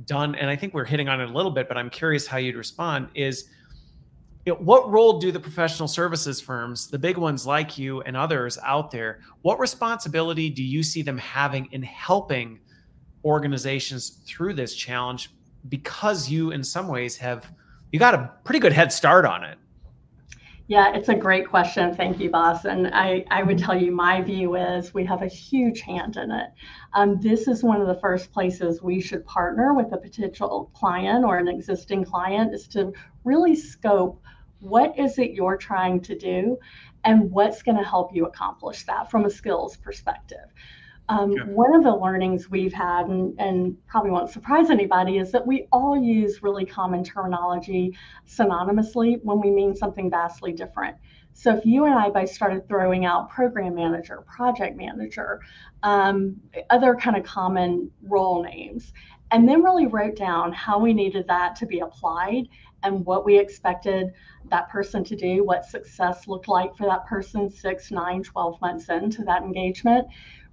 done, and I think we're hitting on it a little bit, but I'm curious how you'd respond, is what role do the professional services firms, the big ones like you and others out there, what responsibility do you see them having in helping organizations through this challenge? Because you, in some ways, you got a pretty good head start on it. Yeah, it's a great question. Thank you, boss. And I would tell you, my view is we have a huge hand in it. This is one of the first places we should partner with a potential client or an existing client, is to really scope what is it you're trying to do and what's going to help you accomplish that from a skills perspective. One of the learnings we've had, and probably won't surprise anybody, is that we all use really common terminology synonymously when we mean something vastly different. So if you and I both started throwing out program manager, project manager, other kind of common role names, and then really wrote down how we needed that to be applied and what we expected that person to do, what success looked like for that person 6, 9, 12 months into that engagement,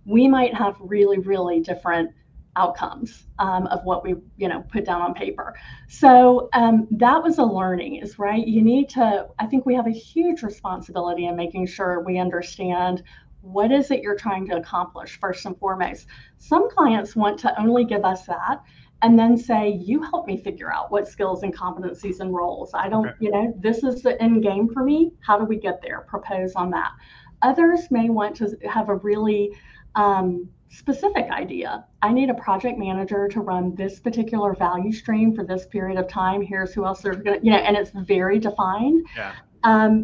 we might have really, really different outcomes of what we, put down on paper. So that was a learning, is right. You need to, I think we have a huge responsibility in making sure we understand what is it you're trying to accomplish first and foremost. Some clients want to only give us that and then say, you help me figure out what skills and competencies and roles. I don't, this is the end game for me. How do we get there? Propose on that. Others may want to have a really specific idea. I need a project manager to run this particular value stream for this period of time. Here's who else they're going to, and it's very defined. Yeah.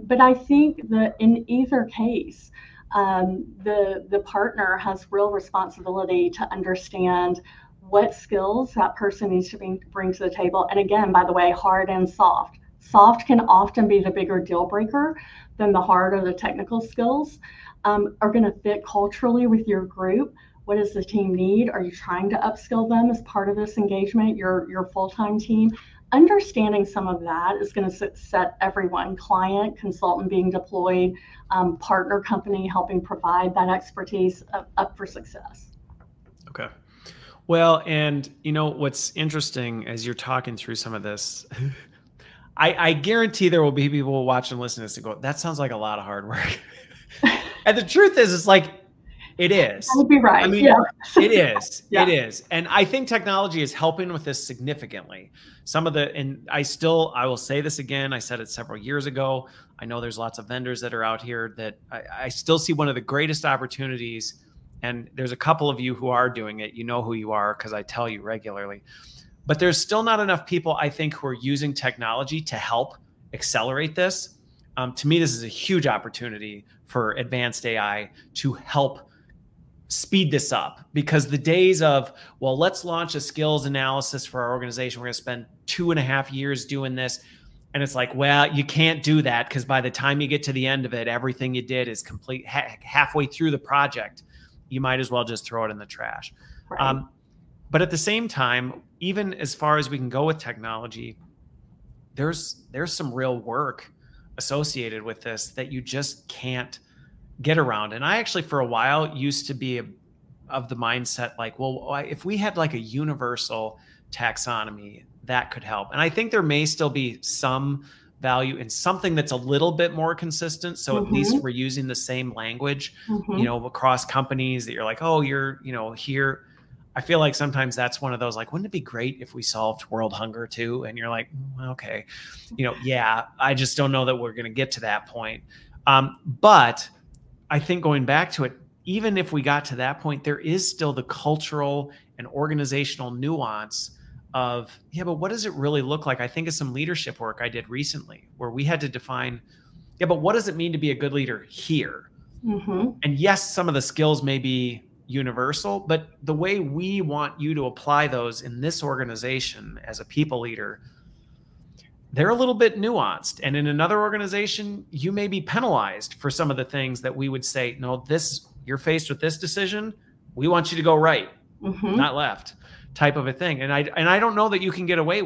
But I think that in either case, the partner has real responsibility to understand what skills that person needs to bring to the table. And again, by the way, hard and soft. Soft can often be the bigger deal breaker than the hard or the technical skills. Are going to fit culturally with your group. What does the team need? Are you trying to upskill them as part of this engagement, your full-time team? Understanding some of that is going to set everyone, client, consultant being deployed, partner company helping provide that expertise up for success. Okay. Well, and what's interesting as you're talking through some of this, I guarantee there will be people who watch and listen to this and go, that sounds like a lot of hard work. And the truth is, it's like, it is. That would be right. I mean, yeah. It is. Yeah. It is. And I think technology is helping with this significantly. And I will say this again, I said it several years ago. I know there's lots of vendors that are out here that I still see one of the greatest opportunities. And there's a couple of you who are doing it. You know who you are because I tell you regularly. But there's still not enough people, I think, who are using technology to help accelerate this. To me, this is a huge opportunity for advanced AI to help speed this up, because the days of, well, let's launch a skills analysis for our organization. We're going to spend 2.5 years doing this. And it's like, well, you can't do that because by the time you get to the end of it, everything you did is complete. Halfway through the project, you might as well just throw it in the trash. Right. But at the same time, even as far as we can go with technology, there's some real work associated with this that you just can't get around. And I actually, for a while, used to be of the mindset like, well, if we had like a universal taxonomy, that could help. And I think there may still be some value in something that's a little bit more consistent. So at least we're using the same language, across companies, that you're like, oh, you're, here. I feel like sometimes that's one of those, like, wouldn't it be great if we solved world hunger too? And you're like, okay, yeah, I just don't know that we're going to get to that point. But I think going back to it, even if we got to that point, there is still the cultural and organizational nuance of, yeah, but what does it really look like? I think of some leadership work I did recently where we had to define, yeah, but what does it mean to be a good leader here? And yes, some of the skills may be universal, but the way we want you to apply those in this organization as a people leader, they're a little bit nuanced. And in another organization, you may be penalized for some of the things that we would say, no, you're faced with this decision. We want you to go right, not left, type of a thing. And I don't know that you can get away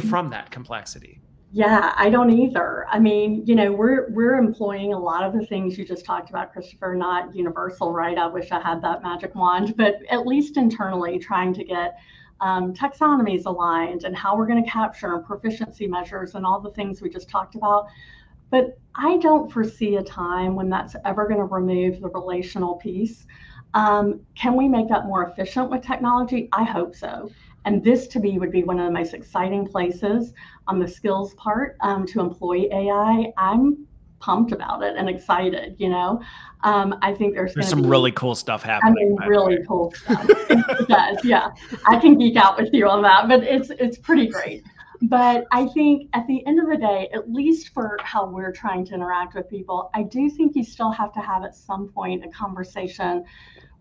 from that complexity. Yeah, I don't either. I mean, we're employing a lot of the things you just talked about, Christopher, not universal, right? I wish I had that magic wand, but at least internally trying to get taxonomies aligned and how we're going to capture proficiency measures and all the things we just talked about. But I don't foresee a time when that's ever going to remove the relational piece. Can we make that more efficient with technology? I hope so. And this to me would be one of the most exciting places on the skills part to employ AI. I'm pumped about it and excited, I think there's some really cool stuff happening. Really cool stuff. It does, yeah. I can geek out with you on that, but it's pretty great. But I think at the end of the day, at least for how we're trying to interact with people, I do think you still have to have at some point a conversation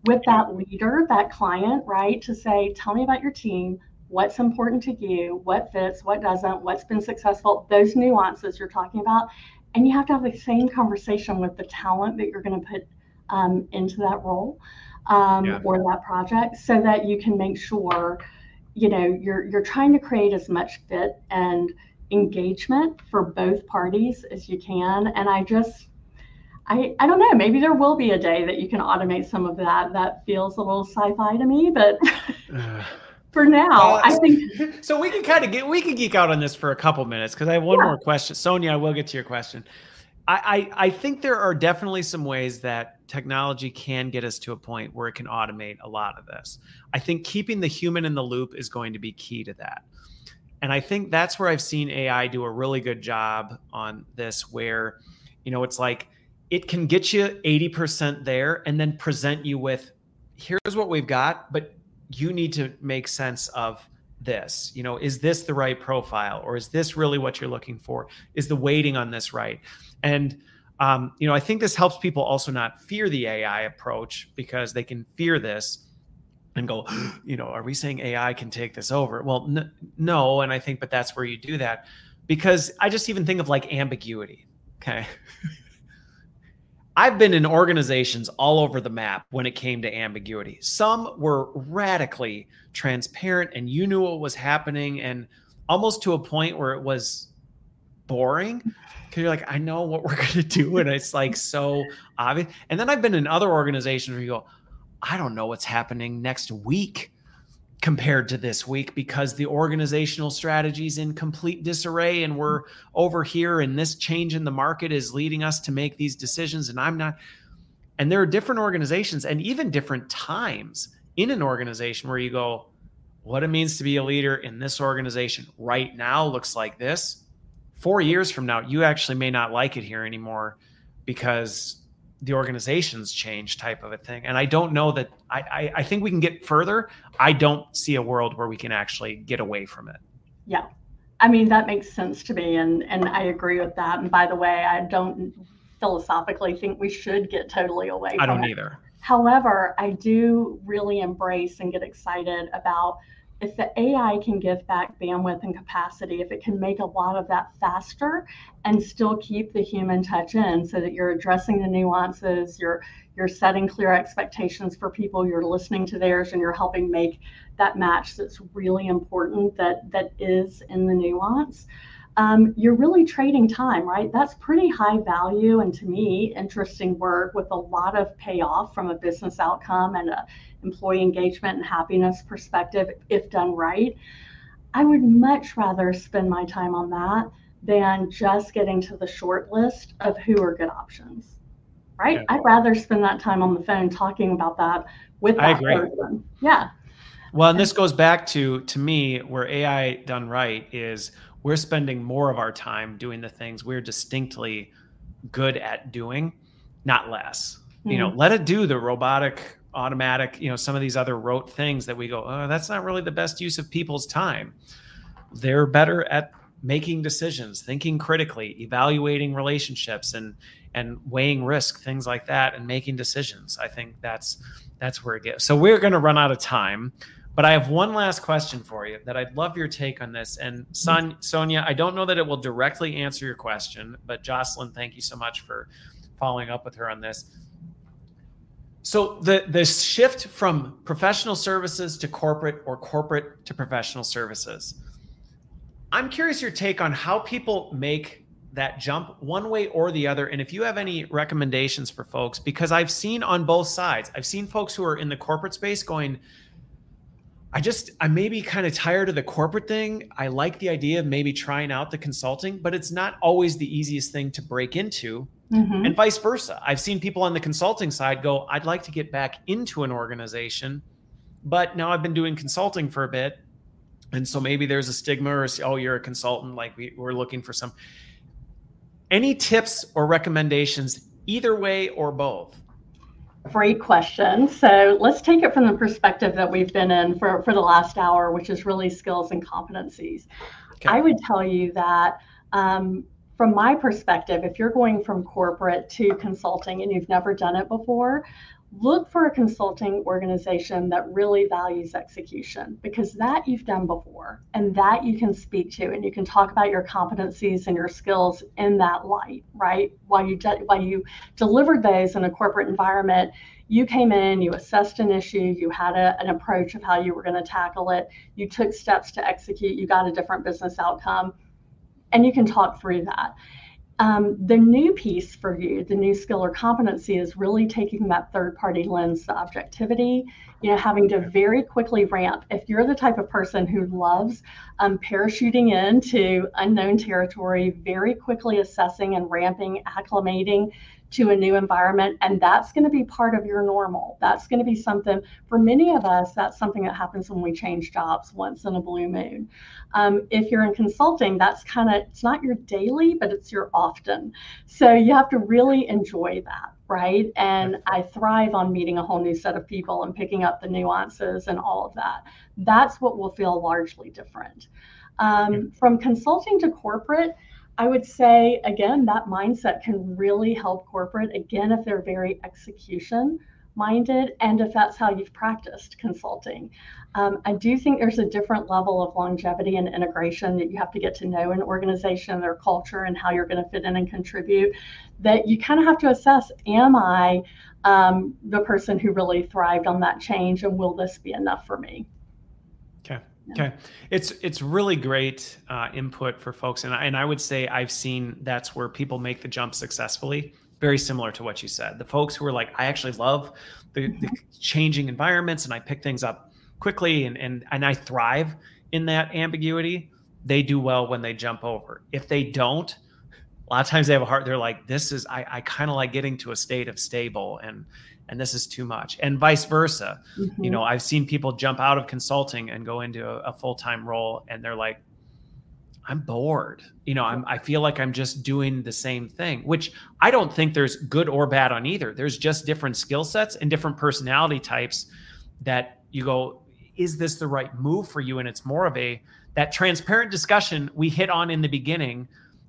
with that leader, that client, right? To say, tell me about your team, what's important to you, what fits, what doesn't, what's been successful, those nuances you're talking about. And you have to have the same conversation with the talent that you're going to put into that role or that project, so that you can make sure, you're trying to create as much fit and engagement for both parties as you can. And I don't know, maybe there will be a day that you can automate some of that. That feels a little sci-fi to me, but for now, I think. So we can geek out on this for a couple minutes because I have one more question. Sonia, I will get to your question. I think there are definitely some ways that technology can get us to a point where it can automate a lot of this. I think keeping the human in the loop is going to be key to that. And I think that's where I've seen AI do a really good job on this, where, it's like, it can get you 80% there and then present you with, here's what we've got, but you need to make sense of this. You know, is this the right profile, or is this really what you're looking for? Is the weighting on this right? And you know, I think this helps people also not fear the AI approach, because they can fear this and go, you know, are we saying AI can take this over? Well, no. And I think, but that's where you do that, because I just even think of like ambiguity. Okay. I've been in organizations all over the map when it came to ambiguity. Some were radically transparent and you knew what was happening, and almost to a point where it was boring, because you're like, I know what we're going to do. And it's like so obvious. And then I've been in other organizations where you go, I don't know what's happening next week compared to this week, because the organizational strategy is in complete disarray, and we're over here, and this change in the market is leading us to make these decisions, and I'm not. And there are different organizations and even different times in an organization where you go, what it means to be a leader in this organization right now looks like this. 4 years from now, you actually may not like it here anymore because the organization's changed, type of a thing. And I don't know that I think we can get further. I don't see a world where we can actually get away from it. Yeah. I mean, that makes sense to me. And I agree with that. And by the way, I don't philosophically think we should get totally away from it. I don't either. However, I do really embrace and get excited about if the AI can give back bandwidth and capacity, if it can make a lot of that faster and still keep the human touch in, so that you're addressing the nuances, you're setting clear expectations for people, you're listening to theirs, and you're helping make that match that's really important, that is in the nuance. You're really trading time, right? That's pretty high value, and to me, interesting work with a lot of payoff from a business outcome and a employee engagement and happiness perspective, if done right. I would much rather spend my time on that than just getting to the short list of who are good options, right? Yeah. I'd rather spend that time on the phone talking about that with that person. Yeah. Well, and this goes back to me, where AI done right is we're spending more of our time doing the things we're distinctly good at doing, not less. Mm-hmm. You know, let it do the robotic, automatic, you know, some of these other rote things that we go, oh, that's not really the best use of people's time. They're better at making decisions, thinking critically, evaluating relationships, and weighing risk, things like that, and making decisions. I think that's where it gets. So we're going to run out of time, but I have one last question for you that I'd love your take on this. And Sonia, I don't know that it will directly answer your question, but Jocelyn, thank you so much for following up with her on this. So the shift from professional services to corporate, or corporate to professional services, I'm curious your take on how people make that jump one way or the other. And if you have any recommendations for folks, because I've seen on both sides, I've seen folks who are in the corporate space going, I'm maybe kind of tired of the corporate thing. I like the idea of maybe trying out the consulting, but it's not always the easiest thing to break into. Mm-hmm. And vice versa. I've seen people on the consulting side go, I'd like to get back into an organization, but now I've been doing consulting for a bit. And so maybe there's a stigma, or, oh, you're a consultant, like we're looking for some. Any tips or recommendations either way or both? Great question. So let's take it from the perspective that we've been in for the last hour, which is really skills and competencies. Okay. I would tell you that from my perspective, if you're going from corporate to consulting and you've never done it before, look for a consulting organization that really values execution, because that you've done before and that you can speak to, and you can talk about your competencies and your skills in that light, right? While you delivered those in a corporate environment, you came in, you assessed an issue, you had an approach of how you were going to tackle it, you took steps to execute, you got a different business outcome, and you can talk through that. The new piece for you, the new skill or competency, is really taking that third-party lens, the objectivity, having to very quickly ramp. If you're the type of person who loves parachuting into unknown territory, very quickly assessing and ramping, acclimating to a new environment, and that's going to be part of your normal. That's going to be something, for many of us, that's something that happens when we change jobs once in a blue moon. If you're in consulting, that's kind of, it's not your daily, but it's your often. So you have to really enjoy that, right? And I thrive on meeting a whole new set of people and picking up the nuances and all of that. That's what will feel largely different. From consulting to corporate, I would say, again, that mindset can really help corporate, again, if they're very execution minded and if that's how you've practiced consulting. I do think there's a different level of longevity and integration that you have to get to know an organization, their culture, and how you're going to fit in and contribute, that you kind of have to assess, am I the person who really thrived on that change, and will this be enough for me? Okay. It's really great input for folks. And I would say I've seen that's where people make the jump successfully. Very similar to what you said. The folks who are like, I actually love the changing environments and I pick things up quickly and I thrive in that ambiguity. They do well when they jump over. If they don't, a lot of times they have a heart. They're like, this is, I kind of like getting to a state of stable and this is too much, and vice versa. You know, I've seen people jump out of consulting and go into a full-time role and they're like, I'm bored. You know, I feel like I'm just doing the same thing, which I don't think there's good or bad on either. There's just different skill sets and different personality types that you go, is this the right move for you? And it's more of that transparent discussion we hit on in the beginning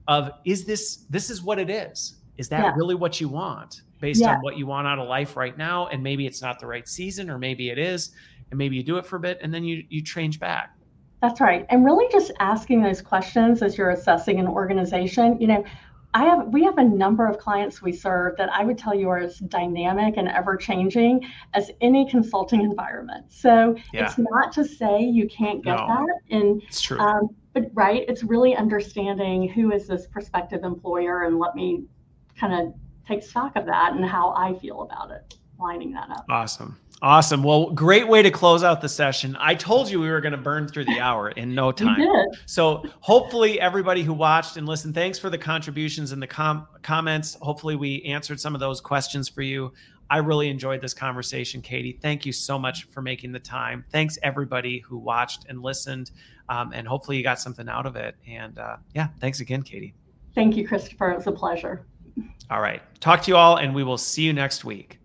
of, is this is what it is? Is that really what you want based on what you want out of life right now? And maybe it's not the right season, or maybe it is, and maybe you do it for a bit and then you change back. That's right. And really just asking those questions as you're assessing an organization. You know, we have a number of clients we serve that I would tell you are as dynamic and ever changing as any consulting environment. So it's not to say you can't get that. And it's true. But right, it's really understanding who is this prospective employer, and let me kind of take stock of that and how I feel about it, lining that up. Awesome. Well, great way to close out the session. I told you we were going to burn through the hour in no time. We did. So hopefully everybody who watched and listened, thanks for the contributions and the comments. Hopefully we answered some of those questions for you. I really enjoyed this conversation, Katy. Thank you so much for making the time. Thanks everybody who watched and listened. And hopefully you got something out of it. And thanks again, Katy. Thank you, Christopher. It was a pleasure. All right. Talk to you all, and we will see you next week.